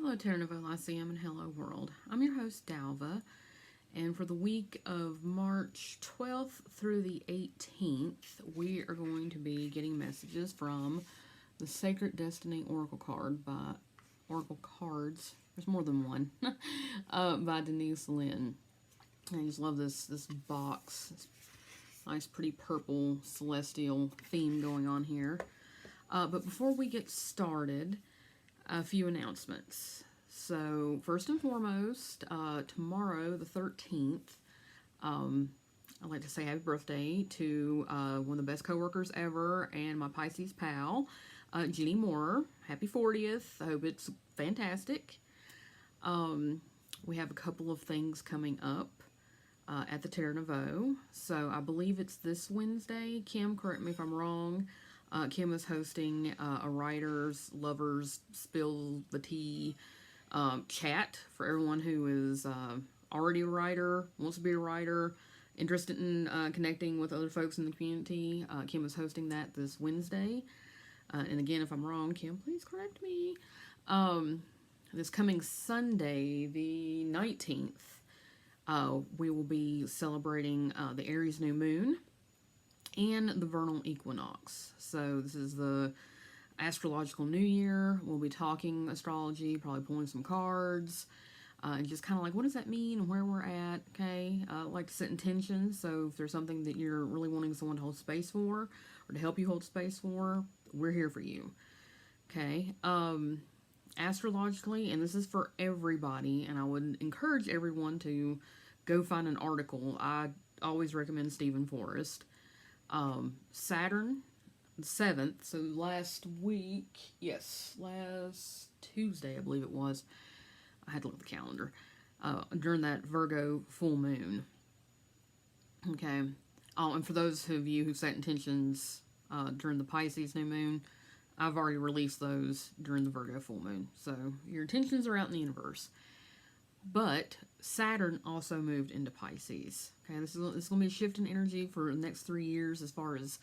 Hello, Terra Nova Lyceum and hello, world. I'm your host, Dalva, and for the week of March 12th through the 18th, we are going to be getting messages from the Sacred Destiny Oracle card by Oracle Cards. There's more than one, by Denise Lynn. I just love this box. This nice, pretty purple celestial theme going on here. But before we get started, a few announcements. So, first and foremost, tomorrow, the 13th, I'd like to say happy birthday to one of the best coworkers ever and my Pisces pal, Jenny Moore. Happy 40th. I hope it's fantastic. We have a couple of things coming up at the Terra Nouveau. So, I believe it's this Wednesday. Kim, correct me if I'm wrong. Kim is hosting a writers, lovers, spill the tea chat for everyone who is already a writer, wants to be a writer, interested in connecting with other folks in the community. Kim is hosting that this Wednesday. And again, if I'm wrong, Kim, please correct me. This coming Sunday, the 19th, we will be celebrating the Aries new moon and the vernal equinox. So this is the astrological new year. We'll be talking astrology, probably pulling some cards, and just kind of like, what does that mean and where we're at, okay? I like to set intentions, so if there's something that you're really wanting someone to hold space for, or to help you hold space for, we're here for you, okay? Astrologically, and this is for everybody, and I would encourage everyone to go find an article. I always recommend Stephen Forrest. Saturn, the 7th, so last Tuesday, I believe it was. I had to look at the calendar. During that Virgo full moon. Okay. Oh, and for those of you who set intentions during the Pisces new moon, I've already released those during the Virgo full moon. So your intentions are out in the universe. But Saturn also moved into Pisces. Okay, this is going to be a shift in energy for the next 3 years as far as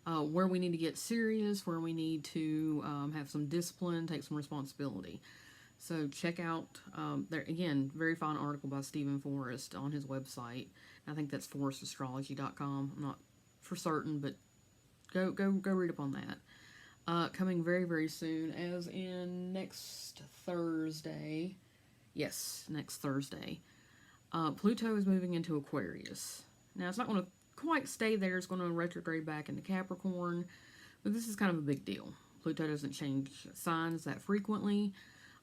where we need to get serious, where we need to have some discipline, take some responsibility. So check out, there again, very fine article by Stephen Forrest on his website. I think that's forrestastrology.com. I'm not for certain, but go read up on that. Coming very, very soon, as in next Thursday. Yes, next Thursday. Pluto is moving into Aquarius. Now, it's not going to quite stay there. It's going to retrograde back into Capricorn. But this is kind of a big deal. Pluto doesn't change signs that frequently.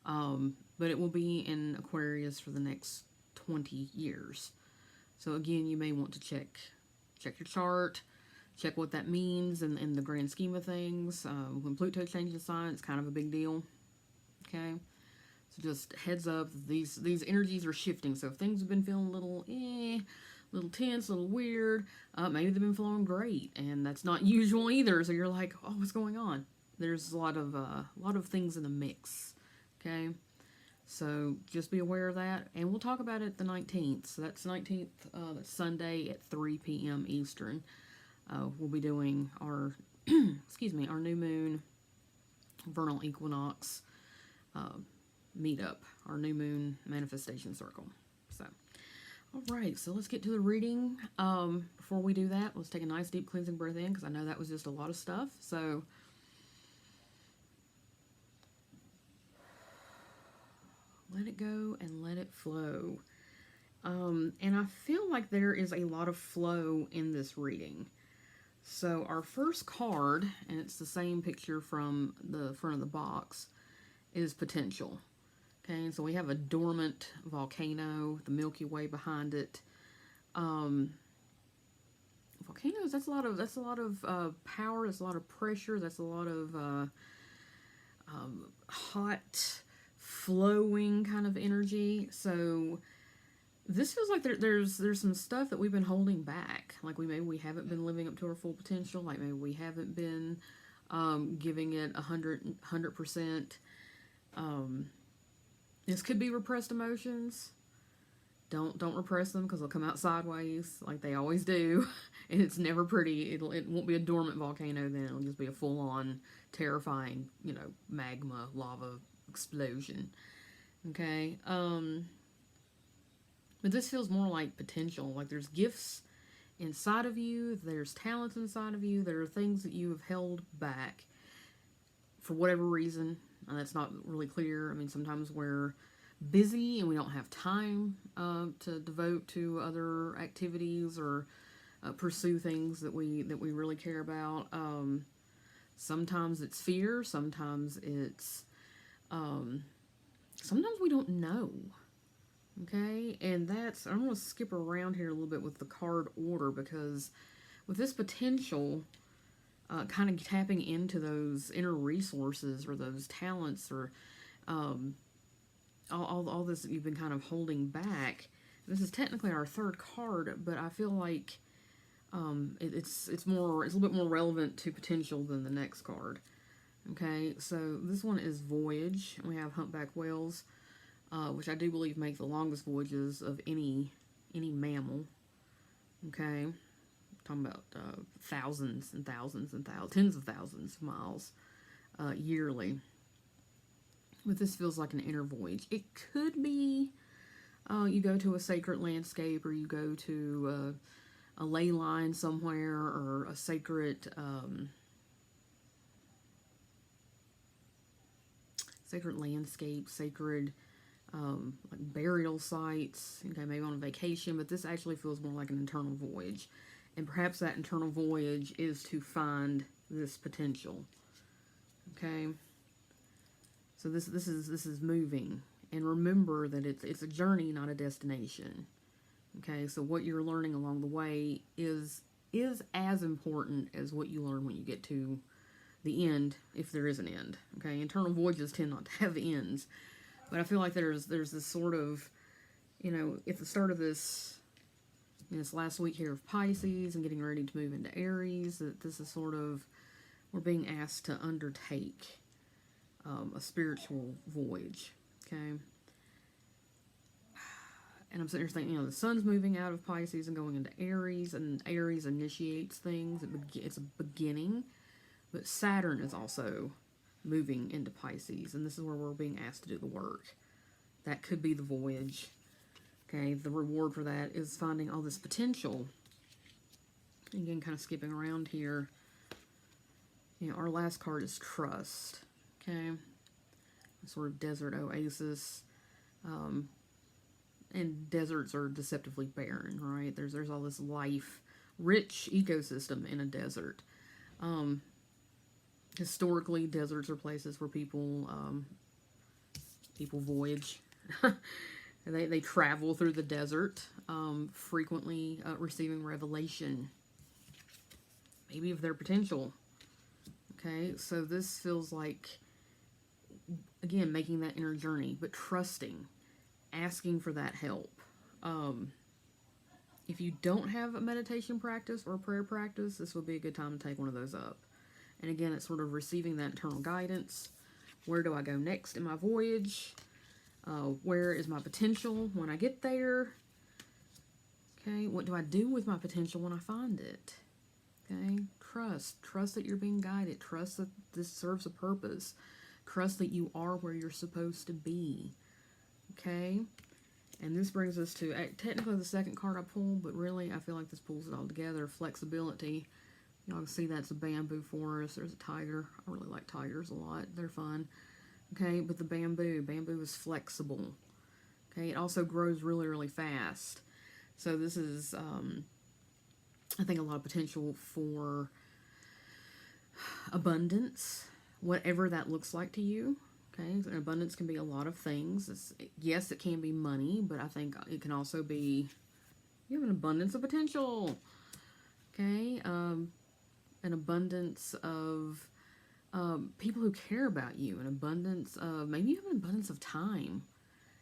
But it will be in Aquarius for the next 20 years. So, again, you may want to check your chart. Check what that means in the grand scheme of things. When Pluto changes sign, it's kind of a big deal. Okay? So just heads up, these energies are shifting. So if things have been feeling a little tense, a little weird, maybe they've been flowing great, and that's not usual either. So you're like, oh, what's going on? There's a lot of things in the mix. Okay, so just be aware of that, and we'll talk about it the 19th. So that's 19th, that's Sunday at 3 p.m. Eastern. We'll be doing our our new moon, vernal equinox. Meetup, our new moon manifestation circle. So, all right, so let's get to the reading. Before we do that, let's take a nice deep cleansing breath in, because I know that was just a lot of stuff. So, let it go and let it flow. And I feel like there is a lot of flow in this reading. So, our first card, and it's the same picture from the front of the box, is potential. Okay, so we have a dormant volcano, the Milky Way behind it. Volcanoes, that's a lot of power, that's a lot of pressure, that's a lot of hot, flowing kind of energy. So this feels like there's some stuff that we've been holding back. Like maybe we haven't been living up to our full potential. Like maybe we haven't been giving it 100%. This could be repressed emotions. Don't repress them, because they'll come out sideways like they always do, and it's never pretty. It won't be a dormant volcano then. It'll just be a full-on, terrifying, magma, lava explosion. Okay. But this feels more like potential. Like there's gifts inside of you, there's talents inside of you, there are things that you have held back for whatever reason. And that's not really clear. I mean, sometimes we're busy and we don't have time to devote to other activities or pursue things that we really care about. Sometimes it's fear. Sometimes we don't know. Okay, and I'm going to skip around here a little bit with the card order because with this potential, kind of tapping into those inner resources or those talents or all this that you've been kind of holding back. This is technically our third card, but I feel like it's a little bit more relevant to potential than the next card. Okay, so this one is voyage. We have humpback whales, which I do believe make the longest voyages of any mammal. Okay, talking about thousands and thousands and tens of thousands of miles yearly. But this feels like an inner voyage. It could be you go to a sacred landscape, or you go to a ley line somewhere, or a sacred landscape, sacred like burial sites. Okay, maybe on a vacation, but this actually feels more like an internal voyage, and perhaps that internal voyage is to find this potential. Okay, so this is moving, and remember that it's a journey, not a destination. Okay, so what you're learning along the way is as important as what you learn when you get to the end, if there is an end. Okay, internal voyages tend not to have ends, but I feel like there's this sort of, at the start of this last week here of Pisces and getting ready to move into Aries, that this is sort of, we're being asked to undertake a spiritual voyage. Okay. And I'm sitting here thinking, the sun's moving out of Pisces and going into Aries, and Aries initiates things. It's a beginning, but Saturn is also moving into Pisces, and this is where we're being asked to do the work. That could be the voyage. Okay, the reward for that is finding all this potential. Again, kind of skipping around here. Our last card is trust. Okay, a sort of desert oasis. And deserts are deceptively barren, right? There's all this life, rich ecosystem in a desert. Historically, deserts are places where people voyage. They travel through the desert, frequently receiving revelation, maybe of their potential. Okay, so this feels like, again, making that inner journey, but trusting, asking for that help. If you don't have a meditation practice or a prayer practice, this would be a good time to take one of those up. And again, it's sort of receiving that internal guidance. Where do I go next in my voyage? Where is my potential when I get there? Okay, what do I do with my potential when I find it? Okay, trust that you're being guided. Trust that this serves a purpose. Trust that you are where you're supposed to be. Okay, and this brings us to technically the second card I pulled, but really I feel like this pulls it all together. Flexibility. Y'all can see that's a bamboo forest. There's a tiger. I really like tigers a lot. They're fun. Okay, but the bamboo is flexible. Okay, it also grows really, really fast. So this is, I think, a lot of potential for abundance, whatever that looks like to you. Okay, abundance can be a lot of things. Yes, it can be money, but I think it can also be, you have an abundance of potential. Okay, an abundance of people who care about you, an abundance of, maybe you have an abundance of time.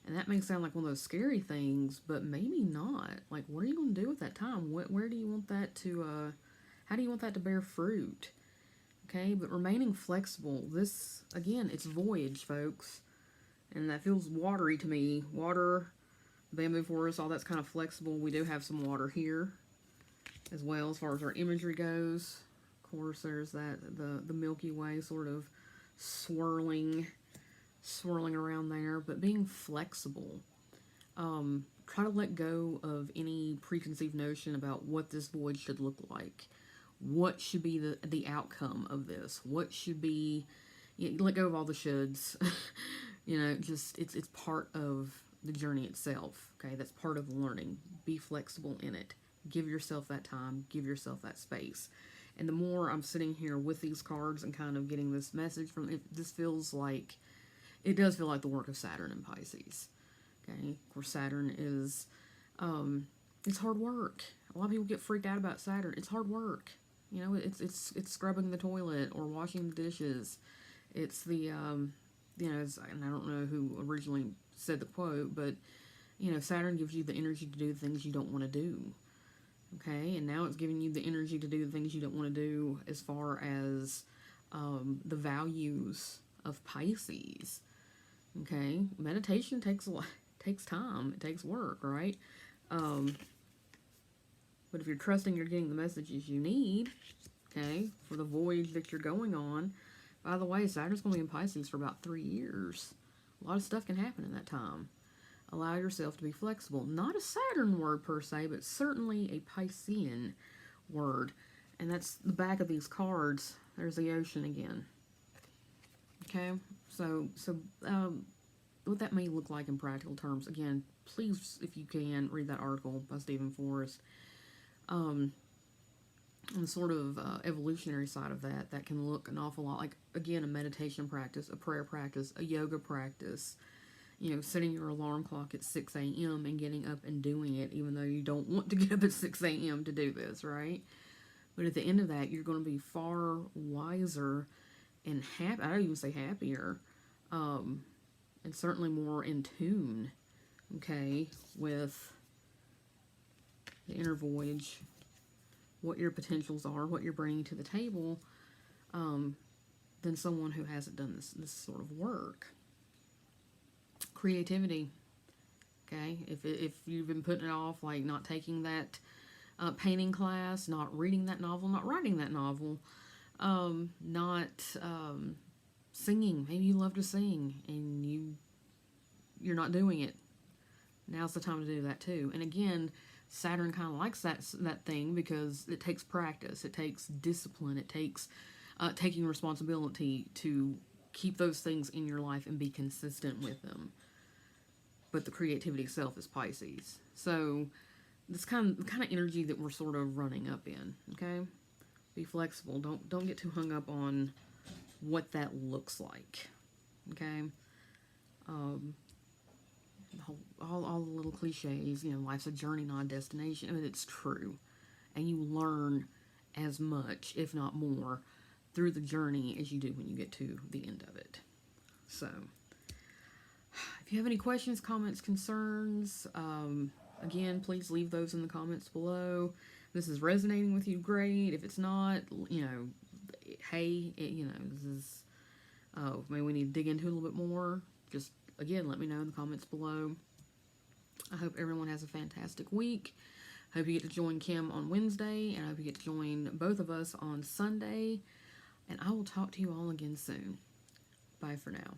And that may sound like one of those scary things, but maybe not. Like, what are you going to do with that time? Where do you want that to, how do you want that to bear fruit? Okay, but remaining flexible. This, again, it's voyage, folks. And that feels watery to me. Water, bamboo forest, all that's kind of flexible. We do have some water here as well as far as our imagery goes. Of course, there's that, the Milky Way sort of swirling swirling around there, but being flexible. Try to let go of any preconceived notion about what this void should look like. What should be the outcome of this? What should be, let go of all the shoulds. Just it's part of the journey itself. Okay, that's part of learning. Be flexible in it. Give yourself that time. Give yourself that space. And the more I'm sitting here with these cards and kind of getting this message from it, it does feel like the work of Saturn and Pisces. Okay, of course, Saturn is, it's hard work. A lot of people get freaked out about Saturn. It's hard work. It's scrubbing the toilet or washing the dishes. It's the, and I don't know who originally said the quote, but, Saturn gives you the energy to do the things you don't want to do. Okay, and now it's giving you the energy to do the things you don't want to do as far as the values of Pisces. Okay, meditation takes time. It takes work, right? But if you're trusting you're getting the messages you need, okay, for the voyage that you're going on. By the way, Saturn's going to be in Pisces for about 3 years. A lot of stuff can happen in that time. Allow yourself to be flexible. Not a Saturn word per se, but certainly a Piscean word. And that's the back of these cards. There's the ocean again. Okay, so what that may look like in practical terms. Again, please, if you can, read that article by Stephen Forrest. On the sort of evolutionary side of that can look an awful lot like, again, a meditation practice, a prayer practice, a yoga practice. Setting your alarm clock at 6 a.m. and getting up and doing it, even though you don't want to get up at 6 a.m. to do this, right? But at the end of that, you're going to be far wiser and happy. I don't even say happier, and certainly more in tune, okay, with the inner voyage, what your potentials are, what you're bringing to the table, than someone who hasn't done this sort of work. Creativity, okay? If you've been putting it off, like not taking that painting class, not reading that novel, not writing that novel, not singing. Maybe you love to sing and you're not doing it. Now's the time to do that too. And again, Saturn kind of likes that thing because it takes practice, it takes discipline, it takes taking responsibility to keep those things in your life and be consistent with them. But the creativity itself is Pisces. So this kind of energy that we're sort of running up in, okay? Be flexible. Don't get too hung up on what that looks like, okay? All the little cliches, life's a journey, not a destination. I mean, it's true. And you learn as much, if not more, through the journey as you do when you get to the end of it. So, if you have any questions, comments, concerns, again, please leave those in the comments below. If this is resonating with you, great. If it's not, hey, this is, maybe we need to dig into it a little bit more. Just, again, let me know in the comments below. I hope everyone has a fantastic week. I hope you get to join Kim on Wednesday, and I hope you get to join both of us on Sunday. And I will talk to you all again soon. Bye for now.